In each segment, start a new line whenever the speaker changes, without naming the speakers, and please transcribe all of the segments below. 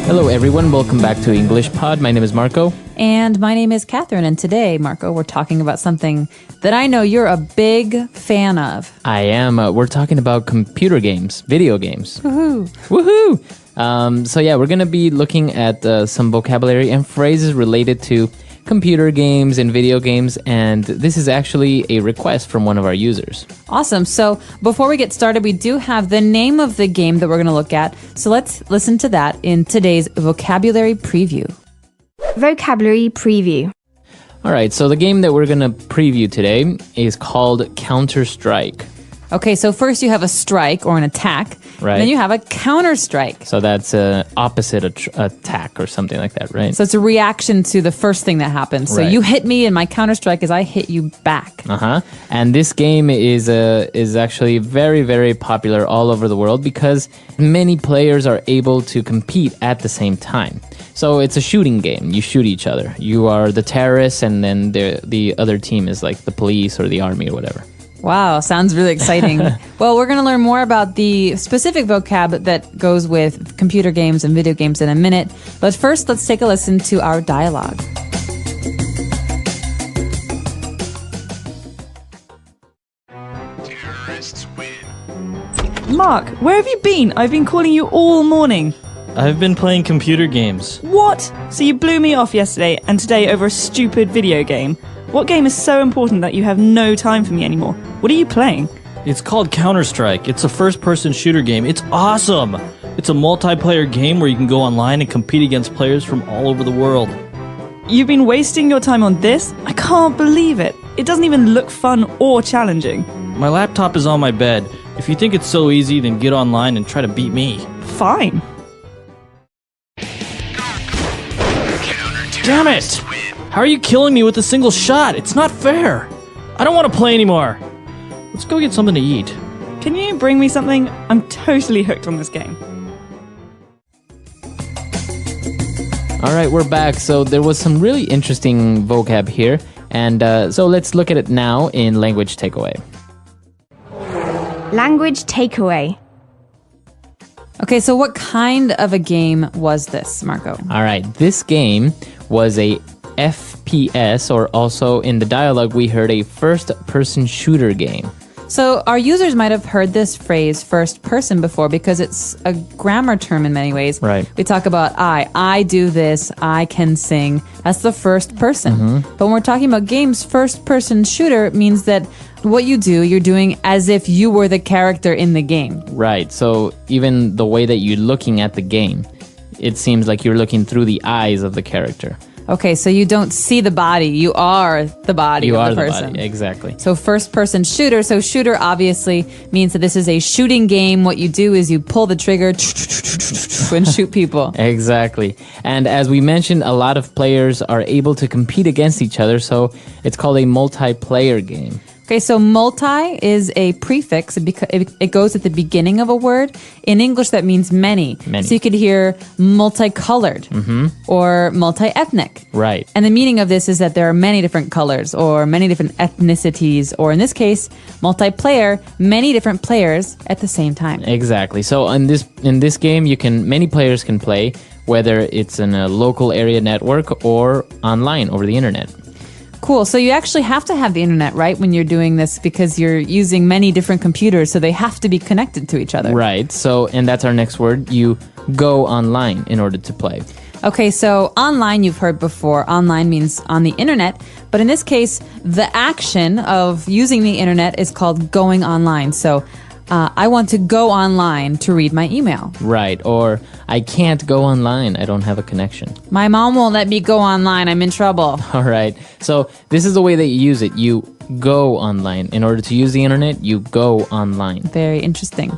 Hello everyone, welcome back to English Pod. My name is Marco.
And my name is Catherine, and today, Marco, we're talking about something that I know you're a big fan of.
I am. We're talking about computer games, video games.
Woohoo!
Woohoo! So yeah, we're going to be looking at some vocabulary and phrases related to computer games and video games, and this is actually a request from one of our users.
Awesome. So before we get started, we do have the name of the game that we're going to look at. So let's listen to that in today's vocabulary preview.
Vocabulary preview.
All right, so the game that we're going to preview today is called Counter-Strike.
Okay, so first you have a strike or an attack,
Right.
and then you have a counter-strike.
So that's opposite attack or something like that, right?
So it's a reaction to the first thing that happens. So
Right.
you hit me, and my counter-strike is I hit you back.
And this game is actually very, very popular all over the world because many players are able to compete at the same time. So it's a shooting game. You shoot each other. You are the terrorists, and then the other team is like the police or the army or whatever.
Wow, sounds really exciting. Well, we're going to learn more about the specific vocab that goes with computer games and video games in a minute. But first, let's take a listen to our dialogue.
Mark, where have you been? I've been calling you all morning.
I've been playing computer games.
What? So you blew me off yesterday and today over a stupid video game? What game is so important that you have no time for me anymore? What are you playing?
It's called Counter-Strike. It's a first-person shooter game. It's awesome! It's a multiplayer game where you can go online and compete against players from all over the world.
You've been wasting your time on this? I can't believe it. It doesn't even look fun or challenging.
My laptop is on my bed. If you think it's so easy, then get online and try to beat me.
Fine.
Damn it! How are you killing me with a single shot? It's not fair! I don't want to play anymore! Let's go get something to eat.
Can you bring me something? I'm totally hooked on this game.
All right, we're back. So there was some really interesting vocab here. And so let's look at it now in language takeaway.
Language takeaway.
Okay, so what kind of a game was this, Marco?
All right, this game was a FPS, or also in the dialogue we heard a first-person shooter game.
So our users might have heard this phrase first person before because it's a grammar term in many ways.
Right.
We talk about I do this, I can sing. That's the first person. But when we're talking about games, first person shooter means that what you do, you're doing as if you were the character in the game.
Right, so even the way that you're looking at the game, it seems like you're looking through the eyes of the character.
Okay, so you don't see the body, you are the body of the person.
The body, exactly.
So first person shooter. So shooter obviously means that this is a shooting game. What you do is you pull the trigger and shoot people.
Exactly. And as we mentioned, a lot of players are able to compete against each other, so it's called a multiplayer game.
Okay, so multi is a prefix. It goes at the beginning of a word. In English, that means many. So you could hear multicolored or multi-ethnic.
Right.
And the meaning of this is that there are many different colors or many different ethnicities, or in this case, multiplayer, many different players at the same time.
Exactly. So in this game, many players can play, whether it's in a local area network or online over the internet.
Cool. So you actually have to have the internet, right, when you're doing this because you're using many different computers, so they have to be connected to each other.
Right. So, and that's our next word. You go online in order to play.
Okay, so online you've heard before. Online means on the internet, but in this case, the action of using the internet is called going online. So I want to go online to read my email.
Right. Or I can't go online. I don't have a connection.
My mom won't let me go online. I'm in trouble.
All right. So this is the way that you use it. You go online. In order to use the internet, you go online.
Very interesting.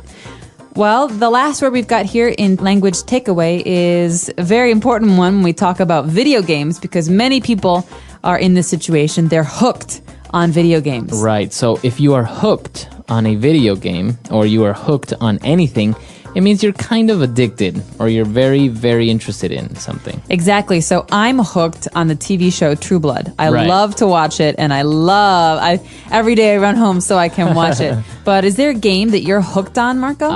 Well, the last word we've got here in language takeaway is a very important one when we talk about video games, because many people are in this situation. They're hooked on video games.
Right. So if you are hooked on a video game, or you are hooked on anything, it means you're kind of addicted, or you're very, very interested in something.
Exactly. So I'm hooked on the TV show True Blood. I love to watch it, and every day I run home so I can watch it. But is there a game that you're hooked on, Marco?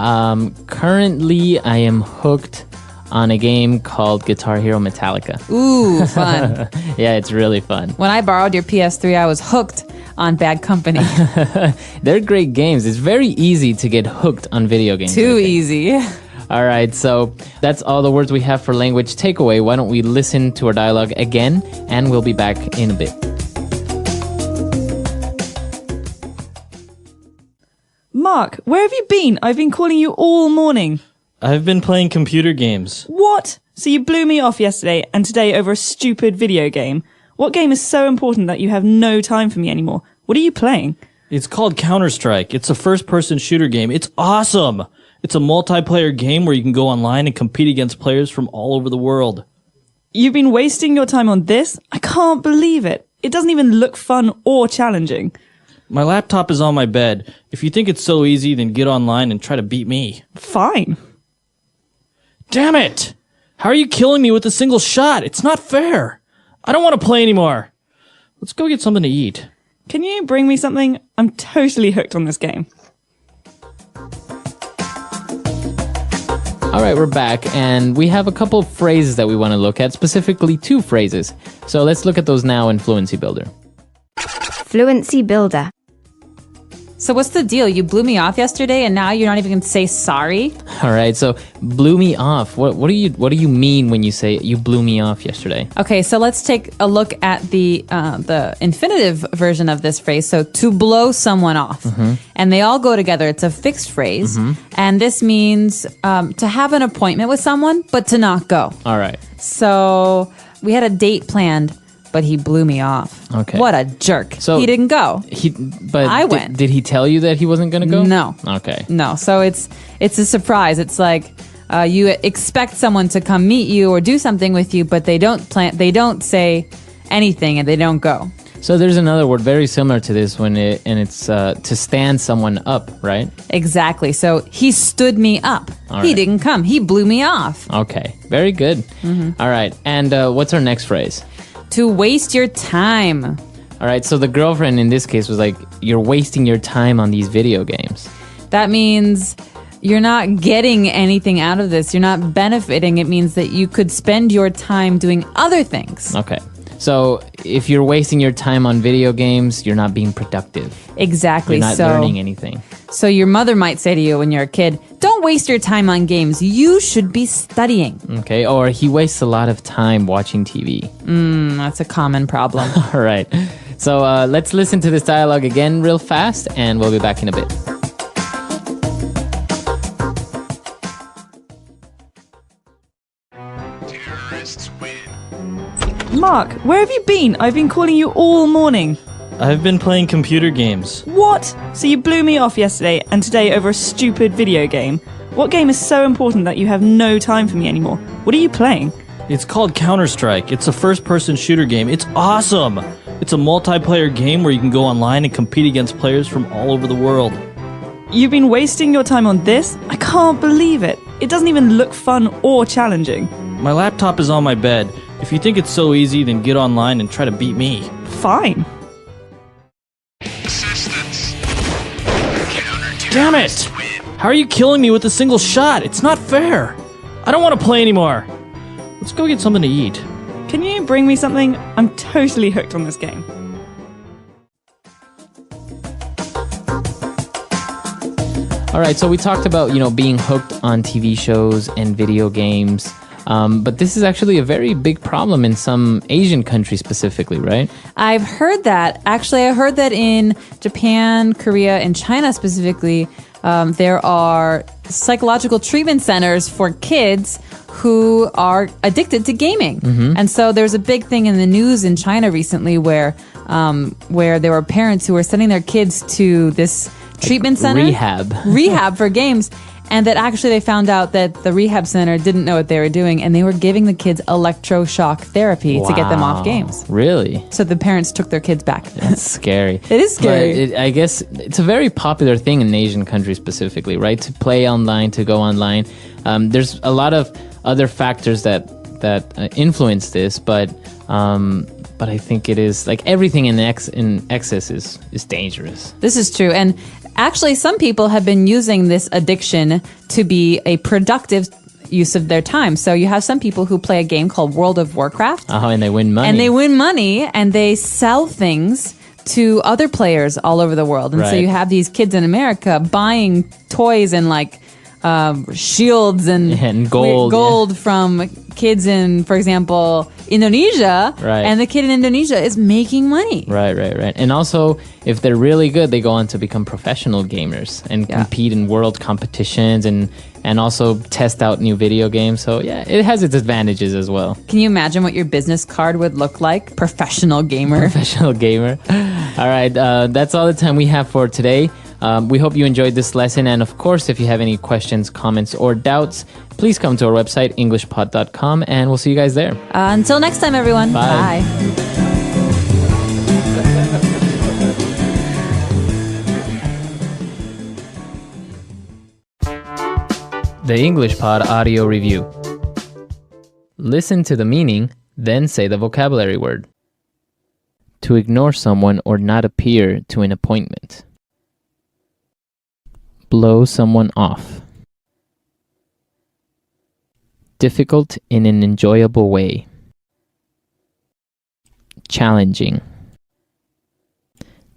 Currently, I am hooked on a game called Guitar Hero Metallica.
Ooh, fun.
Yeah, it's really fun.
When I borrowed your PS3, I was hooked on Bad Company.
They're great games. It's very easy to get hooked on video games.
Too easy.
All right, so that's all the words we have for language takeaway. Why don't we listen to our dialogue again, and we'll be back in a bit.
Mark, where have you been? I've been calling you all morning.
I've been playing computer games.
What? So you blew me off yesterday and today over a stupid video game? What game is so important that you have no time for me anymore? What are you playing?
It's called Counter-Strike. It's a first-person shooter game. It's awesome! It's a multiplayer game where you can go online and compete against players from all over the world.
You've been wasting your time on this? I can't believe it. It doesn't even look fun or challenging.
My laptop is on my bed. If you think it's so easy, then get online and try to beat me.
Fine.
Damn it! How are you killing me with a single shot? It's not fair. I don't want to play anymore. Let's go get something to eat.
Can you bring me something? I'm totally hooked on this game.
All right, we're back, and we have a couple of phrases that we want to look at, specifically 2 phrases. So let's look at those now in Fluency Builder.
Fluency Builder.
So what's the deal? You blew me off yesterday and now you're not even going to say sorry?
All right, so blew me off. What do you mean when you say you blew me off yesterday?
Okay, so let's take a look at the infinitive version of this phrase. So to blow someone off. And they all go together. It's a fixed phrase. And this means to have an appointment with someone, but to not go.
All right.
So we had a date planned, but he blew me off.
Okay.
What a jerk.
So
he didn't go.
But
I went.
Did he tell you that he wasn't going to go?
No.
Okay.
No. So it's a surprise. It's like you expect someone to come meet you or do something with you, but they don't say anything and they don't go.
So there's another word very similar to this it's to stand someone up, right?
Exactly. So he stood me up.
All
He
right.
didn't come. He blew me off.
Okay. Very good. All right. And what's our next phrase?
To waste your time.
All right. So the girlfriend in this case was like, you're wasting your time on these video games.
That means you're not getting anything out of this. You're not benefiting. It means that you could spend your time doing other things.
Okay. So if you're wasting your time on video games, you're not being productive.
Exactly.
You're not learning anything.
So your mother might say to you when you're a kid, don't waste your time on games. You should be studying.
Okay. Or he wastes a lot of time watching TV.
That's a common problem.
All right. So let's listen to this dialogue again real fast, and we'll be back in a bit.
Mark, where have you been? I've been calling you all morning.
I've been playing computer games.
What? So you blew me off yesterday and today over a stupid video game? What game is so important that you have no time for me anymore? What are you playing?
It's called Counter-Strike. It's a first-person shooter game. It's awesome! It's a multiplayer game where you can go online and compete against players from all over the world.
You've been wasting your time on this? I can't believe it. It doesn't even look fun or challenging.
My laptop is on my bed. If you think it's so easy, then get online and try to beat me.
Fine.
Damn it! How are you killing me with a single shot? It's not fair. I don't want to play anymore. Let's go get something to eat.
Can you bring me something? I'm totally hooked on this game.
All right. So we talked about, being hooked on TV shows and video games. But this is actually a very big problem in some Asian countries specifically, right?
I've heard that. Actually, I heard that in Japan, Korea, and China specifically, there are psychological treatment centers for kids who are addicted to gaming. And so there's a big thing in the news in China recently where there were parents who were sending their kids to this treatment center. Rehab for games. And that actually they found out that the rehab center didn't know what they were doing, and they were giving the kids electroshock therapy to get them off games.
Really?
So the parents took their kids back.
That's scary.
It is scary.
But I guess it's a very popular thing in Asian countries specifically, right? To play online, to go online. There's a lot of other factors that influence this, but I think it is like everything in excess is dangerous.
This is true. And actually, some people have been using this addiction to be a productive use of their time. So you have some people who play a game called World of Warcraft.
And they win money.
And they win money and they sell things to other players all over the world. And so
Right.
you have these kids in America buying toys and like shields and
gold,
from kids in, for example, Indonesia.
Right.
And the kid in Indonesia is making money.
Right. And also, if they're really good, they go on to become professional gamers and compete in world competitions and also test out new video games. So yeah, it has its advantages as well.
Can you imagine what your business card would look like? Professional gamer.
Professional gamer. All right, that's all the time we have for today. We hope you enjoyed this lesson. And of course, if you have any questions, comments, or doubts, please come to our website, englishpod.com, and we'll see you guys there.
Until next time, everyone.
Bye. The English Pod Audio Review. Listen to the meaning, then say the vocabulary word. To ignore someone or not appear to an appointment. Blow someone off. Difficult in an enjoyable way. Challenging.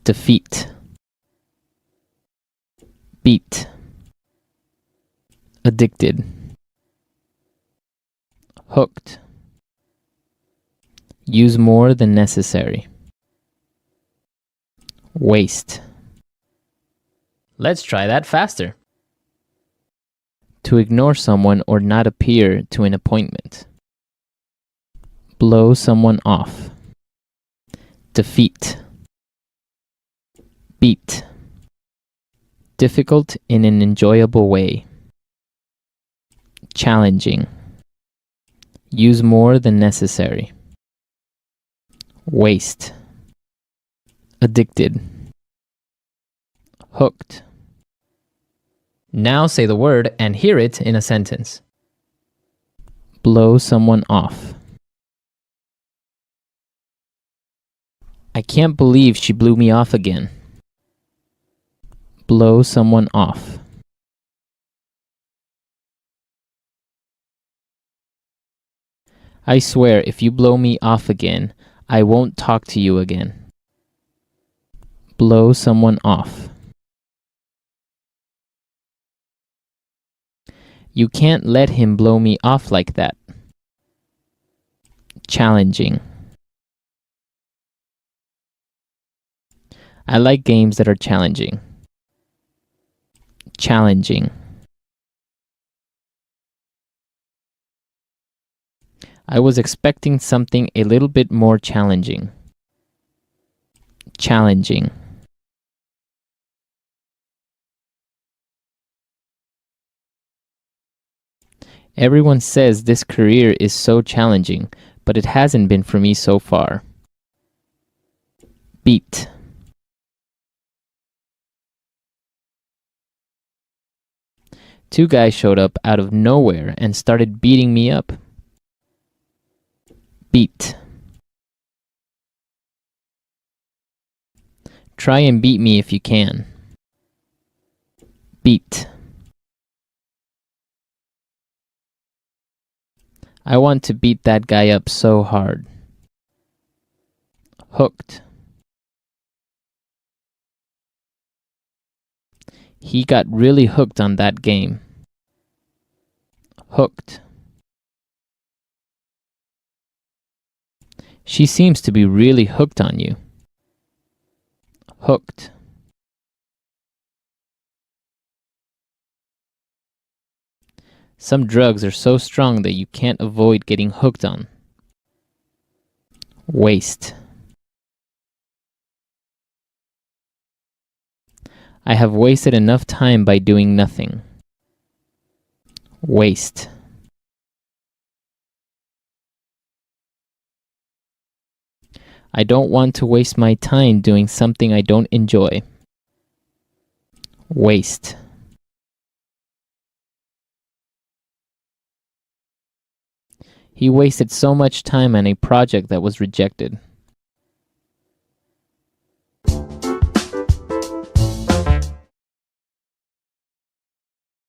Defeat. Beat. Addicted. Hooked. Use more than necessary. Waste. Let's try that faster. To ignore someone or not appear to an appointment. Blow someone off. Defeat. Beat. Difficult in an enjoyable way. Challenging. Use more than necessary. Waste. Addicted. Hooked. Now say the word and hear it in a sentence. Blow someone off. I can't believe she blew me off again. Blow someone off. I swear if you blow me off again, I won't talk to you again. Blow someone off. You can't let him blow me off like that. Challenging. I like games that are challenging. Challenging. I was expecting something a little bit more challenging. Challenging. Everyone says this career is so challenging, but it hasn't been for me so far. Beat. Two guys showed up out of nowhere and started beating me up. Beat. Try and beat me if you can. Beat. I want to beat that guy up so hard. Hooked. He got really hooked on that game. Hooked. She seems to be really hooked on you. Hooked. Some drugs are so strong that you can't avoid getting hooked on. Waste. I have wasted enough time by doing nothing. Waste. I don't want to waste my time doing something I don't enjoy. Waste. He wasted so much time on a project that was rejected.